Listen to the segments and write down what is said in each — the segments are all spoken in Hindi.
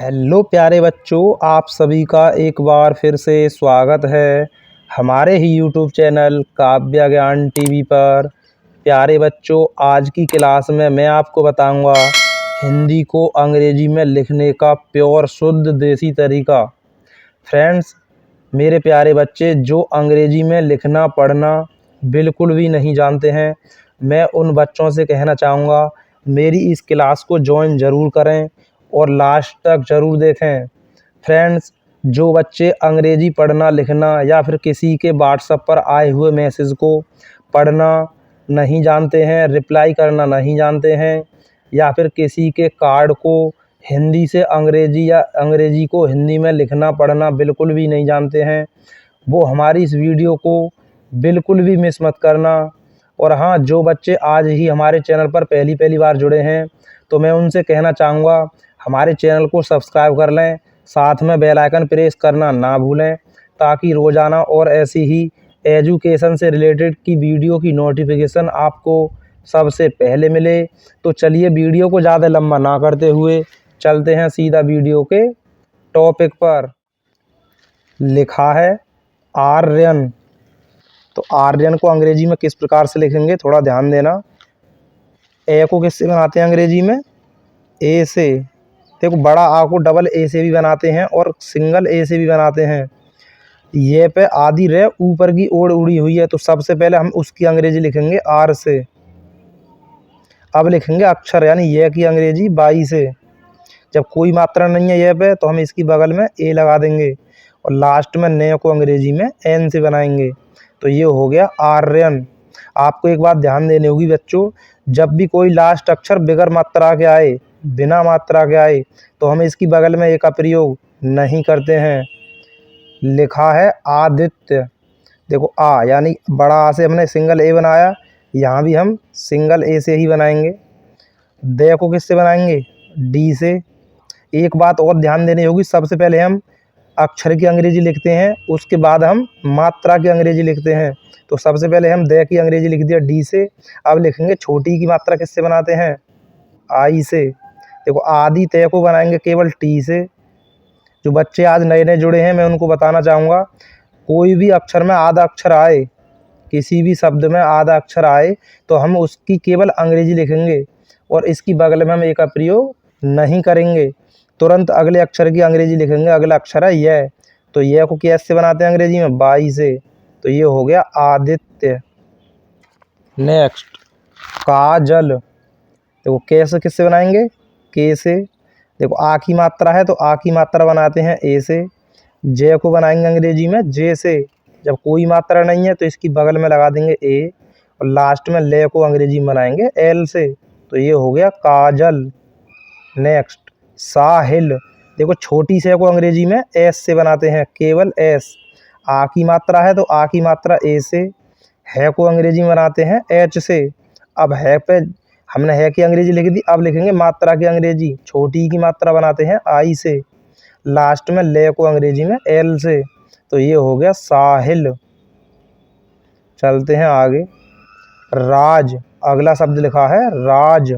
हेलो प्यारे बच्चों, आप सभी का एक बार फिर से स्वागत है हमारे ही यूट्यूब चैनल काव्य ज्ञान टीवी पर। प्यारे बच्चों, आज की क्लास में मैं आपको बताऊंगा हिंदी को अंग्रेजी में लिखने का प्योर शुद्ध देसी तरीका। फ्रेंड्स, मेरे प्यारे बच्चे जो अंग्रेजी में लिखना पढ़ना बिल्कुल भी नहीं जानते हैं, मैं उन बच्चों से कहना चाहूँगा मेरी इस क्लास को ज्वाइन ज़रूर करें और लास्ट तक ज़रूर देखें। फ्रेंड्स, जो बच्चे अंग्रेजी पढ़ना लिखना या फिर किसी के व्हाट्सएप पर आए हुए मैसेज को पढ़ना नहीं जानते हैं, रिप्लाई करना नहीं जानते हैं, या फिर किसी के कार्ड को हिंदी से अंग्रेजी या अंग्रेजी को हिंदी में लिखना पढ़ना बिल्कुल भी नहीं जानते हैं, वो हमारी इस वीडियो को बिल्कुल भी मिस मत करना। और हाँ, जो बच्चे आज ही हमारे चैनल पर पहली बार जुड़े हैं, तो मैं उनसे कहना चाहूँगा हमारे चैनल को सब्सक्राइब कर लें, साथ में बेल आइकन प्रेस करना ना भूलें, ताकि रोज़ाना और ऐसी ही एजुकेशन से रिलेटेड की वीडियो की नोटिफिकेशन आपको सबसे पहले मिले। तो चलिए, वीडियो को ज़्यादा लंबा ना करते हुए चलते हैं सीधा वीडियो के टॉपिक पर। लिखा है आर्यन। तो आर्यन को अंग्रेजी में किस प्रकार से लिखेंगे, थोड़ा ध्यान देना। ए को किससे बनाते हैं अंग्रेजी में? ए से। देखो, बड़ा आ को डबल ए से भी बनाते हैं और सिंगल ए से भी बनाते हैं। ये पे आधी रे ऊपर की ओर उड़ी हुई है, तो सबसे पहले हम उसकी अंग्रेजी लिखेंगे आर से। अब लिखेंगे अक्षर यानी ये की अंग्रेजी बाई से। जब कोई मात्रा नहीं है ये पे, तो हम इसकी बगल में ए लगा देंगे और लास्ट में ने को अंग्रेजी में एन से बनाएंगे। तो ये हो गया आर्यन। आपको एक बात ध्यान देनी होगी बच्चों, जब भी कोई लास्ट अक्षर बगैर मात्रा के आए, बिना मात्रा के आए, तो हम इसकी बगल में ए का प्रयोग नहीं करते हैं। लिखा है आदित्य। देखो, आ यानी बड़ा आ से हमने सिंगल ए बनाया, यहाँ भी हम सिंगल ए से ही बनाएंगे। दे को किससे बनाएंगे? डी से। एक बात और ध्यान देनी होगी, सबसे पहले हम अक्षर की अंग्रेजी लिखते हैं, उसके बाद हम मात्रा की अंग्रेजी लिखते हैं। तो सबसे पहले हम दे की अंग्रेजी लिख दिया डी से। अब लिखेंगे छोटी की मात्रा किससे बनाते हैं? आई से। देखो, आदि तय को बनाएंगे केवल टी से। जो बच्चे आज नए नए जुड़े हैं, मैं उनको बताना चाहूँगा, कोई भी अक्षर में आधा अक्षर आए, किसी भी शब्द में आधा अक्षर आए, तो हम उसकी केवल अंग्रेजी लिखेंगे और इसकी बगल में हम ए का प्रयोग नहीं करेंगे। तुरंत अगले अक्षर की अंग्रेजी लिखेंगे। अगला अक्षर है यह, तो यह को कैसे बनाते हैं अंग्रेजी में? बाई से। तो ये हो गया आदित्य। नेक्स्ट, काजल। देखो, कैसे किससे बनाएंगे? के से। देखो, आ की मात्रा है तो आ की मात्रा बनाते हैं ए से। जे को बनाएंगे अंग्रेजी में जे से। जब कोई मात्रा नहीं है तो इसकी बगल में लगा देंगे ए और लास्ट में ले को अंग्रेजी में बनाएंगे एल से। तो ये हो गया काजल। नेक्स्ट, साहिल। देखो, छोटी से को अंग्रेजी में एस से बनाते हैं, केवल एस। आ की मात्रा है तो आ की मात्रा ए से। है को अंग्रेजी में बनाते हैं एच से। अब है पे हमने है की अंग्रेजी लिख दी, अब लिखेंगे मात्रा की अंग्रेजी। छोटी की मात्रा बनाते हैं आई से, लास्ट में ले को अंग्रेजी में एल से। तो ये हो गया साहिल। चलते हैं आगे। राज। अगला शब्द लिखा है राज।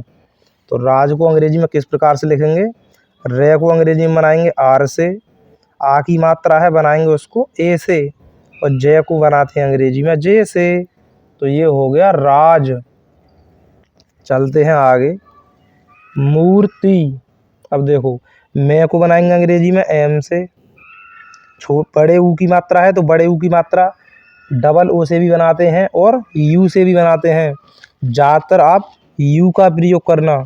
तो राज को अंग्रेजी में किस प्रकार से लिखेंगे? रे को अंग्रेजी में बनाएंगे आर से। आ की मात्रा है, बनाएंगे उसको ए से और जे को बनाते हैं अंग्रेजी में जे से। तो ये हो गया राज। चलते हैं आगे। मूर्ति। अब देखो, मैं को बनाएंगे अंग्रेजी में एम से। बड़े ऊ की मात्रा है तो बड़े ऊ की मात्रा डबल ओ से भी बनाते हैं और यू से भी बनाते हैं। ज़्यादातर आप यू का प्रयोग करना।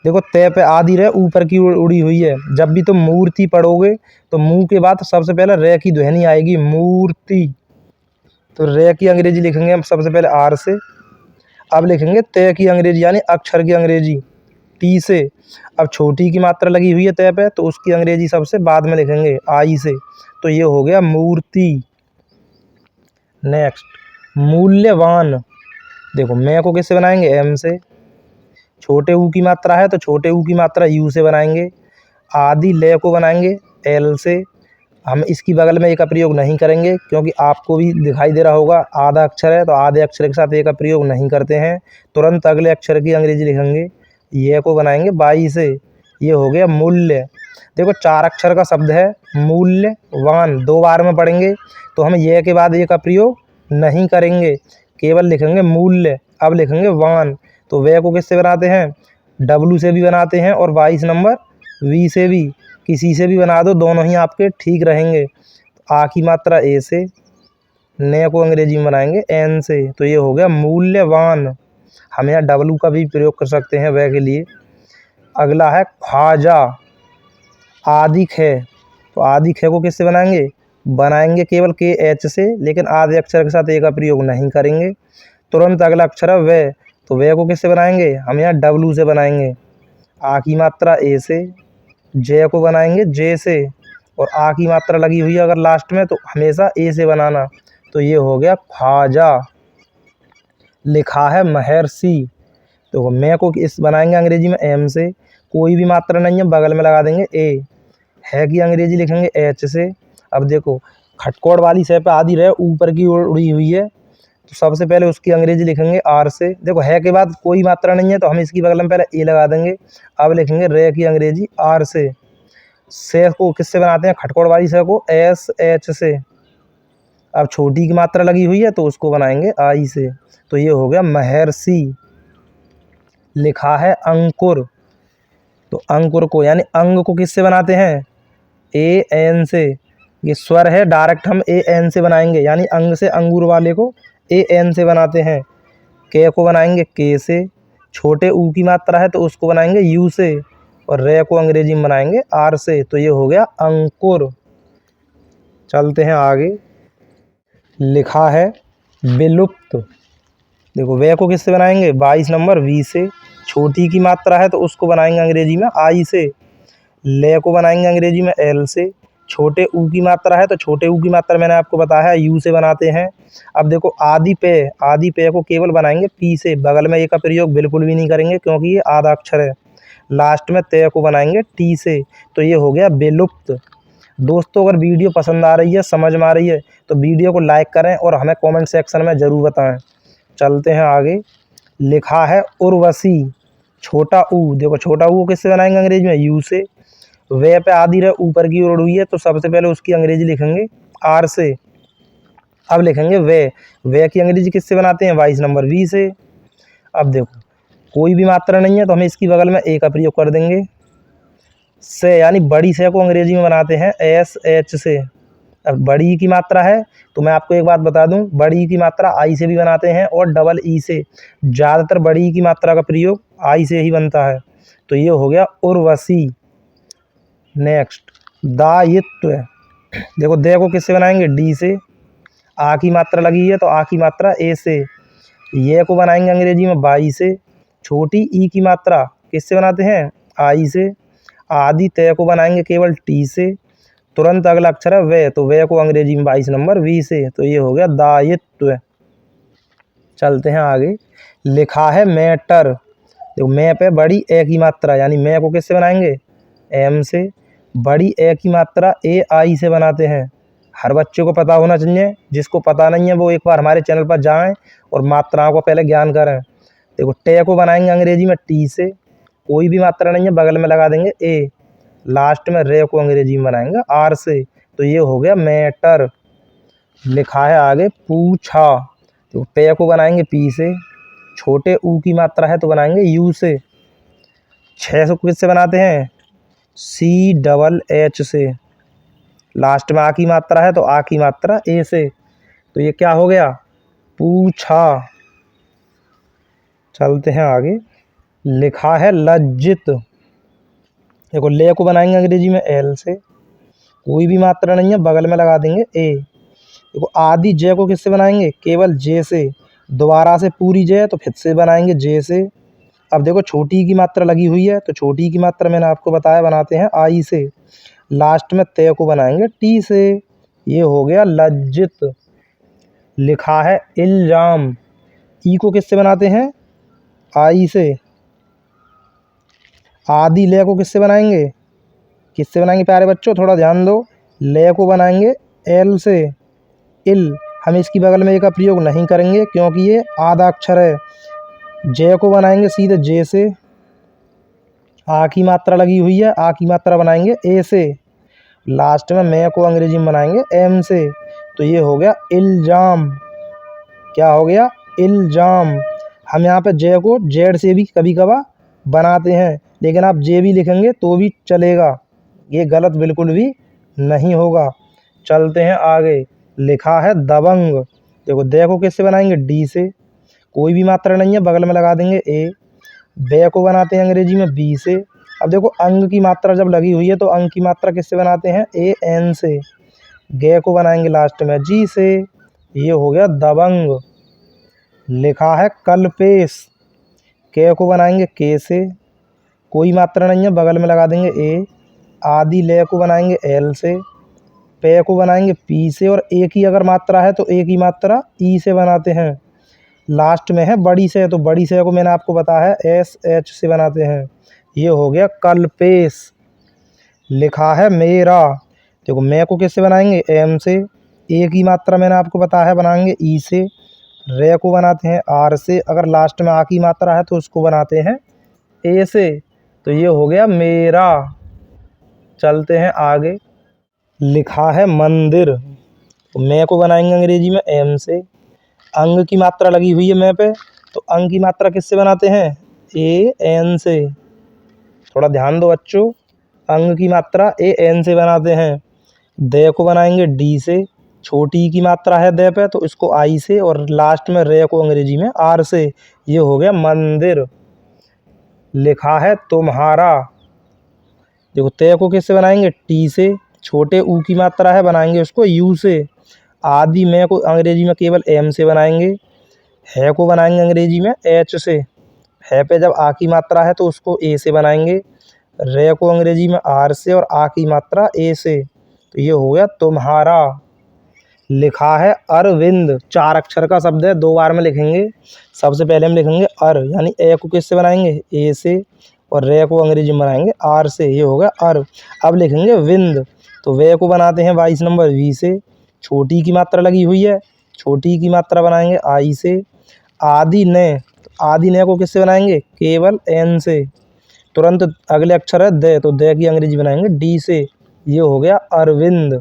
देखो, तय पे आधी रे ऊपर की उड़ी हुई है। जब भी तुम मूर्ति पढ़ोगे तो मुंह के बाद सबसे पहले रे की ध्वनि आएगी, मूर्ति। तो रे की अंग्रेजी लिखेंगे हम सबसे पहले आर से। अब लिखेंगे तय की अंग्रेजी यानी अक्षर की अंग्रेजी टी से। अब छोटी की मात्रा लगी हुई है तय पे, तो उसकी अंग्रेजी सबसे बाद में लिखेंगे आई से। तो ये हो गया मूर्ति। नेक्स्ट, मूल्यवान। देखो, मैं को किससे बनाएंगे? एम से। छोटे ऊ की मात्रा है तो छोटे ऊ की मात्रा यू से बनाएंगे। आदि ले को बनाएंगे एल से। हम इसकी बगल में ए का प्रयोग नहीं करेंगे, क्योंकि आपको भी दिखाई दे रहा होगा आधा अक्षर है तो आधे अक्षर के साथ ए का प्रयोग नहीं करते हैं। तुरंत अगले अक्षर की अंग्रेजी लिखेंगे, ये को बनाएंगे बाई से। ये हो गया मूल्य। देखो 4 अक्षर का शब्द है मूल्यवान, 2 बार में पढ़ेंगे तो हम ये के बाद ये का प्रयोग नहीं करेंगे, केवल लिखेंगे मूल्य। अब लिखेंगे वान, तो वे को किससे बनाते हैं, डब्लू से भी बनाते हैं और 22 नंबर वी से भी, किसी से भी बना दो, दोनों ही आपके ठीक रहेंगे। आ की मात्रा ए से, ने को अंग्रेजी में बनाएंगे एन से, तो ये हो गया मूल्यवान। हम यहाँ डब्लू का भी प्रयोग कर सकते हैं वह के लिए। अगला है ख्वाजा, आदि खे, तो आदि खे को किससे बनाएंगे केवल के एच से, लेकिन आधे अक्षर के साथ ए का प्रयोग नहीं करेंगे। तुरंत अगला अक्षर है वे, तो वे को किससे बनाएंगे, हम यहाँ डब्लू से बनाएंगे। आ की मात्रा ए से, जे को बनाएंगे जे से, और आ की मात्रा लगी हुई है अगर लास्ट में तो हमेशा ए से बनाना, तो ये हो गया ख्वाजा। लिखा है महर्षि, तो मैं को इस बनाएंगे अंग्रेजी में एम से, कोई भी मात्रा नहीं है बगल में लगा देंगे ए, है की अंग्रेजी लिखेंगे एच से। अब देखो खटकोड़ वाली शय पे आदि रहे ऊपर की ओर उड़ी हुई है, तो सबसे पहले उसकी अंग्रेजी लिखेंगे आर से। देखो है के बाद कोई मात्रा नहीं है तो हम इसकी बगल में पहले ए लगा देंगे। अब लिखेंगे रे की अंग्रेजी आर से को किससे बनाते हैं, खटकोड़ वाली शय को एस एच से। अब छोटी की मात्रा लगी हुई है तो उसको बनाएंगे आई से, तो ये हो गया महर्षि। लिखा है अंकुर, तो अंकुर को यानी अंग को किससे बनाते हैं, ए एन से। ये स्वर है, डायरेक्ट हम ए एन से बनाएंगे, यानी अंग से अंगूर वाले को ए एन से बनाते हैं। के को बनाएंगे के से, छोटे ऊ की मात्रा है तो उसको बनाएंगे यू से, और रे को अंग्रेजी में बनाएंगे आर से, तो ये हो गया अंकुर। चलते हैं आगे। लिखा है विलुप्त, देखो वे को किससे बनाएंगे, 22 नंबर वी से। छोटी की मात्रा है तो उसको बनाएंगे अंग्रेजी में आई से। ले को बनाएंगे अंग्रेजी में एल से। छोटे ऊ की मात्रा है तो छोटे ऊ की मात्रा मैंने आपको बताया है यू से बनाते हैं। अब देखो आदि पे को केवल बनाएंगे पी से, बगल में ए का प्रयोग बिल्कुल भी नहीं करेंगे क्योंकि ये आधा अक्षर है। लास्ट में तय को बनाएंगे टी से, तो ये हो गया विलुप्त। दोस्तों अगर वीडियो पसंद आ रही है, समझ में आ रही है, तो वीडियो को लाइक करें और हमें कमेंट सेक्शन में ज़रूर बताएं। चलते हैं आगे। लिखा है उर्वशी, छोटा ऊ, देखो छोटा ऊ किससे बनाएंगे अंग्रेजी में यू से। वे पे आदि रहे ऊपर की ओर हुई है तो सबसे पहले उसकी अंग्रेजी लिखेंगे आर से। अब लिखेंगे वे की अंग्रेजी किससे बनाते हैं, 22 नंबर वी से। अब देखो कोई भी मात्रा नहीं है तो हमें इसकी बगल में ए का प्रयोग कर देंगे। से यानी बड़ी से को अंग्रेजी में बनाते हैं एस एच से। अब बड़ी की मात्रा है तो मैं आपको एक बात बता दूं, बड़ी की मात्रा आई से भी बनाते हैं और डबल ई से। ज़्यादातर बड़ी की मात्रा का प्रयोग आई से ही बनता है, तो ये हो गया उर्वशी। नेक्स्ट दायित्व, देखो दे को किससे बनाएंगे डी से। आ की मात्रा लगी है तो आ की मात्रा ए से। ये को बनाएंगे अंग्रेजी में बाई से। छोटी ई की मात्रा किससे बनाते हैं आई से। आदि तय को बनाएंगे केवल टी से। तुरंत अगला अक्षर है वे, तो वे को अंग्रेजी में 22 नंबर वी से, तो ये हो गया दायित्व। चलते हैं आगे। लिखा है मैटर, देखो मैं पे बड़ी ए की मात्रा यानी मैं को किससे बनाएंगे एम से। बड़ी ए की मात्रा ए आई से बनाते हैं, हर बच्चे को पता होना चाहिए। जिसको पता नहीं है वो एक बार हमारे चैनल पर जाएं और मात्राओं का पहले ज्ञान करें। देखो टे को बनाएंगे अंग्रेजी में टी से, कोई भी मात्रा नहीं है बगल में लगा देंगे ए। लास्ट में रे को अंग्रेजी में बनाएंगे आर से, तो ये हो गया मैटर। लिखा है आगे पूछा, तो पे को बनाएंगे पी से। छोटे ऊ की मात्रा है तो बनाएंगे यू से। 6 को किससे बनाते हैं सी डबल एच से। लास्ट में आ की मात्रा है तो आ की मात्रा ए से, तो ये क्या हो गया पूछा। चलते हैं आगे। लिखा है लज्जित, देखो ले को बनाएंगे अंग्रेजी में एल से। कोई भी मात्रा नहीं है बगल में लगा देंगे ए। देखो आदि जे को किससे बनाएंगे केवल जे से। दोबारा से पूरी जे तो फिर से बनाएंगे जे से। अब देखो छोटी की मात्रा लगी हुई है तो छोटी की मात्रा मैंने आपको बताया बनाते हैं आई से। लास्ट में तय को बनाएंगे टी से, ये हो गया लज्जित। लिखा है इल्जाम, ई को किससे बनाते हैं आई से। आदि ले को किससे बनाएंगे प्यारे बच्चों थोड़ा ध्यान दो। ले को बनाएंगे एल से। इल हम इसकी बगल में ए का प्रयोग नहीं करेंगे क्योंकि ये आधा अक्षर है। जे को बनाएंगे सीधे जे से। आ की मात्रा लगी हुई है, आ की मात्रा बनाएंगे ए से। लास्ट में मैं को अंग्रेजी में बनाएंगे एम से। तो ये हो गया इल्जाम। क्या हो गया? इल्जाम। हम यहाँ पे जे को जेड से भी कभी कभार बनाते हैं, लेकिन आप जे भी लिखेंगे तो भी चलेगा, ये गलत बिल्कुल भी नहीं होगा। चलते हैं आगे। लिखा है दबंग। देखो दे को किससे बनाएंगे? डी से। कोई भी मात्रा नहीं है, बगल में लगा देंगे ए। बे को बनाते हैं अंग्रेजी में बी से। अब देखो अंग की मात्रा जब लगी हुई है तो अंग की मात्रा किससे बनाते हैं? ए एन से। गे को बनाएंगे लास्ट में जी से। ये हो गया दबंग। लिखा है कलपेश। के को बनाएंगे के से। कोई मात्रा नहीं है, बगल में लगा देंगे ए। आदि ले को बनाएंगे एल से। पे को बनाएंगे पी से। और एक ही अगर मात्रा है तो एक ही मात्रा ई से बनाते हैं। लास्ट में है बड़ी से, तो बड़ी से को मैंने आपको बताया है एस एच से बनाते हैं। ये हो गया कलपेश। लिखा है मेरा। देखो मैं को किससे बनाएंगे? एम से। एक ही मात्रा मैंने आपको बताया है बनाएंगे ई से। रे को बनाते हैं आर से। अगर लास्ट में आ की मात्रा है तो उसको बनाते हैं ए से। तो ये हो गया मेरा। चलते हैं आगे। लिखा है मंदिर। तो मैं को बनाएंगे अंग्रेजी में एम से। अंग की मात्रा लगी हुई है मैं पे, तो अंग की मात्रा किससे बनाते हैं? ए एन से। थोड़ा ध्यान दो बच्चों, अंग की मात्रा ए एन से बनाते हैं। दे को बनाएंगे डी से। छोटी की मात्रा है दे पे, तो इसको आई से। और लास्ट में रे को अंग्रेजी में आर से। ये हो गया मंदिर। लिखा है तुम्हारा। देखो ते को किससे बनाएंगे? टी से। छोटे ऊ की मात्रा है, बनाएंगे उसको यू से। आदि में को अंग्रेजी में केवल एम से बनाएंगे। है को बनाएंगे अंग्रेजी में एच से। है पे जब आ की मात्रा है तो उसको ए से बनाएंगे। रे को अंग्रेजी में आर से। और आ की मात्रा ए से। तो ये हो गया तुम्हारा। लिखा है अरविंद। 4 अक्षर का शब्द है, 2 बार में लिखेंगे। सबसे पहले हम लिखेंगे अर, यानी ए को किससे बनाएंगे? ए से। और रे को अंग्रेजी में बनाएंगे आर से। ये हो गया अर। अब लिखेंगे विंद। तो वे को बनाते हैं 22 नंबर वी से। छोटी की मात्रा लगी हुई है, छोटी की मात्रा बनाएंगे आई से। आदि ने, आदि ने को किससे बनाएंगे? केवल एन से। तुरंत अगले अक्षर है दे, तो दे की अंग्रेजी बनाएंगे डी से। ये हो गया अरविंद।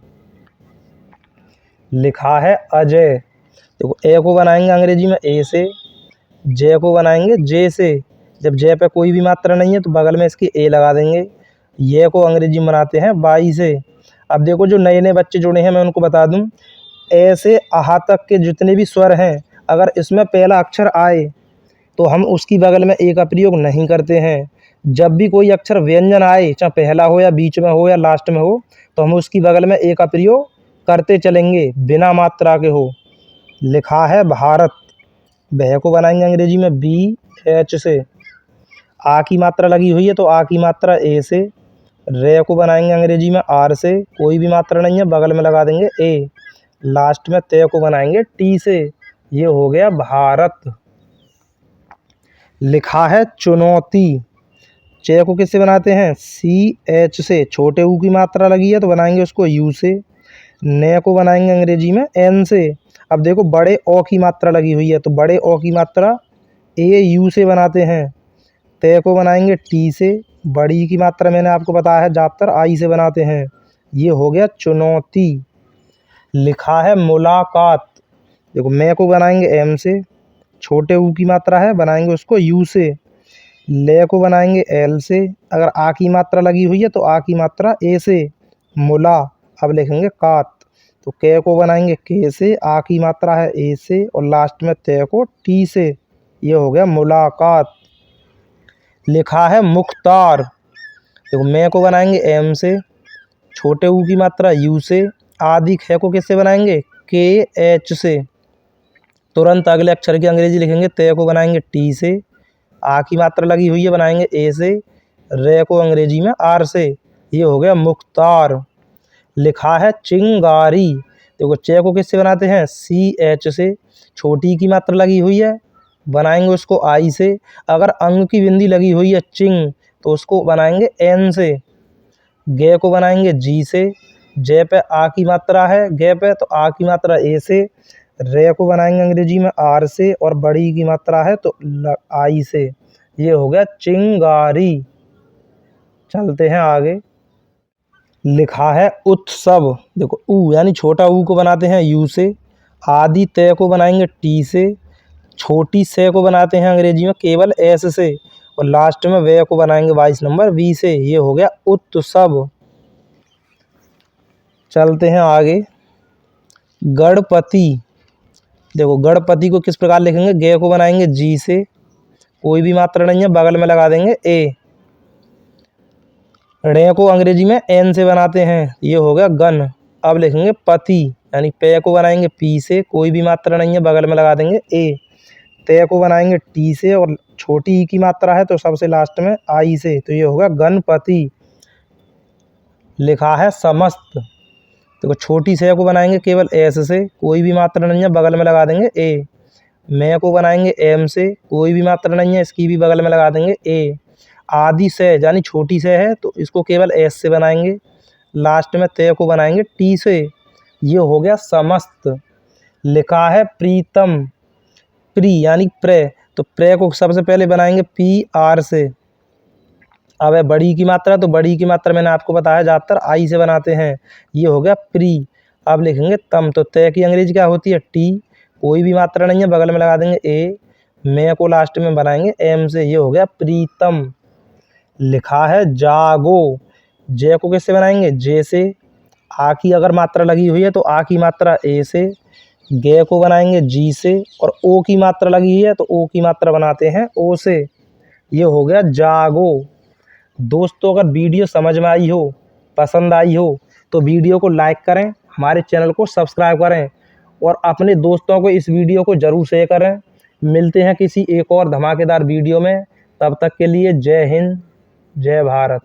लिखा है अजय। देखो ए को बनाएंगे अंग्रेजी में ए से। जे को बनाएंगे जे से। जब जे पे कोई भी मात्रा नहीं है तो बगल में इसकी ए लगा देंगे। ये को अंग्रेजी में बनाते हैं बाई से। अब देखो जो नए नए बच्चे जुड़े हैं मैं उनको बता दूं, ए से आहा तक के जितने भी स्वर हैं, अगर इसमें पहला अक्षर आए तो हम उसकी बगल में ए का प्रयोग नहीं करते हैं। जब भी कोई अक्षर व्यंजन आए, चाहे पहला हो या बीच में हो या लास्ट में हो, तो हम उसकी बगल में ए का प्रयोग करते चलेंगे, बिना मात्रा के हो। लिखा है भारत। भय को बनाएंगे अंग्रेजी में बी एच से। आ की मात्रा लगी हुई है तो आ की मात्रा ए से। रे को बनाएंगे अंग्रेजी में आर से। कोई भी मात्रा नहीं है, बगल में लगा देंगे ए। लास्ट में ते को बनाएंगे टी से। ये हो गया भारत। लिखा है चुनौती। चे को किससे बनाते हैं? सी एच से। छोटे ऊ की मात्रा लगी है तो बनाएंगे उसको यू से। ने को बनाएंगे अंग्रेजी में एन से। अब देखो बड़े ओ की मात्रा लगी हुई है तो बड़े ओ की मात्रा ए यू से बनाते हैं। ते को बनाएंगे टी से। बड़ी की मात्रा मैंने आपको बताया है ज़्यादातर आई से बनाते हैं। ये हो गया चुनौती। लिखा है मुलाकात। देखो मैं को बनाएंगे एम से। छोटे ऊ की मात्रा है, बनाएंगे उसको यू से। ले को बनाएंगे एल से। अगर आ की मात्रा लगी हुई है तो आ की मात्रा ए से। मुला। अब लिखेंगे कात। तो के को बनाएंगे के से। आ की मात्रा है ए से। और लास्ट में ते को टी से। ये हो गया मुलाकात। लिखा है मुख्तार। देखो मैं को बनाएंगे एम से। छोटे ऊ की मात्रा यू से। आदि खे को किससे बनाएंगे? के एच से। तुरंत अगले अक्षर की अंग्रेजी लिखेंगे। ते को बनाएंगे टी से। आ की मात्रा लगी हुई है, बनाएंगे ए से। रे को अंग्रेजी में आर से। ये हो गया मुख्तार। लिखा है चिंगारी। देखो चे को किससे बनाते हैं? सी एच से। छोटी की मात्रा लगी हुई है, बनाएंगे उसको आई से। अगर अंग की बिंदी लगी हुई है चिंग, तो उसको बनाएंगे एन से। गे को बनाएंगे जी से। जे पे आ की मात्रा है गे पे, तो आ की मात्रा ए से। रे को बनाएंगे अंग्रेजी में आर से। और बड़ी की मात्रा है तो आई से। ये हो गया चिंगारी। चलते हैं आगे। लिखा है उत्सव। देखो ऊ यानी छोटा ऊ को बनाते हैं यू से, आदि तय को बनाएंगे टी से, छोटी से को बनाते हैं अंग्रेजी में केवल एस से, और लास्ट में वे को बनाएंगे 22 नंबर वी से। ये हो गया उत्सव। चलते हैं आगे। गणपति। देखो गणपति को किस प्रकार लिखेंगे, गे को बनाएंगे जी से, कोई भी मात्रा नहीं है, बगल में लगा देंगे ए। रे को अंग्रेजी में एन से बनाते हैं, ये हो गया गन। अब लिखेंगे पति यानी पे को बनाएंगे पी से, कोई भी मात्रा नहीं है, बगल में लगा देंगे ए। ते को बनाएंगे टी से, और छोटी ई की मात्रा है तो सबसे लास्ट में आई से, तो ये होगा गणपति। लिखा है समस्त। देखो छोटी से को बनाएंगे केवल एस से, कोई भी मात्रा नहीं है, बगल में लगा देंगे ए। मैं को बनाएंगे एम से, कोई भी मात्रा नहीं है, इसकी भी बगल में लगा देंगे ए। आदि से यानी छोटी से है तो इसको केवल एस से बनाएंगे, लास्ट में ते को बनाएंगे टी से। ये हो गया समस्त। लिखा है प्रीतम। प्री यानी प्रे, तो प्रे को सबसे पहले बनाएंगे पी आर से। अब है बड़ी की मात्रा, तो बड़ी की मात्रा मैंने आपको बताया ज़्यादातर आई से बनाते हैं, ये हो गया प्री। अब लिखेंगे तम, तो तय की अंग्रेजी क्या होती है टी, कोई भी मात्रा नहीं है, बगल में लगा देंगे ए। मैं को लास्ट में बनाएंगे एम से, ये हो गया प्रीतम। लिखा है जागो। जे को किससे बनाएंगे जे से, आ की अगर मात्रा लगी हुई है तो आ की मात्रा ए से, गे को बनाएंगे जी से, और ओ की मात्रा लगी हुई है तो ओ की मात्रा बनाते हैं ओ से। ये हो गया जागो। दोस्तों अगर वीडियो समझ में आई हो, पसंद आई हो, तो वीडियो को लाइक करें, हमारे चैनल को सब्सक्राइब करें, और अपने दोस्तों को इस वीडियो को ज़रूर शेयर करें। मिलते हैं किसी एक और धमाकेदार वीडियो में, तब तक के लिए जय हिंद, जय भारत।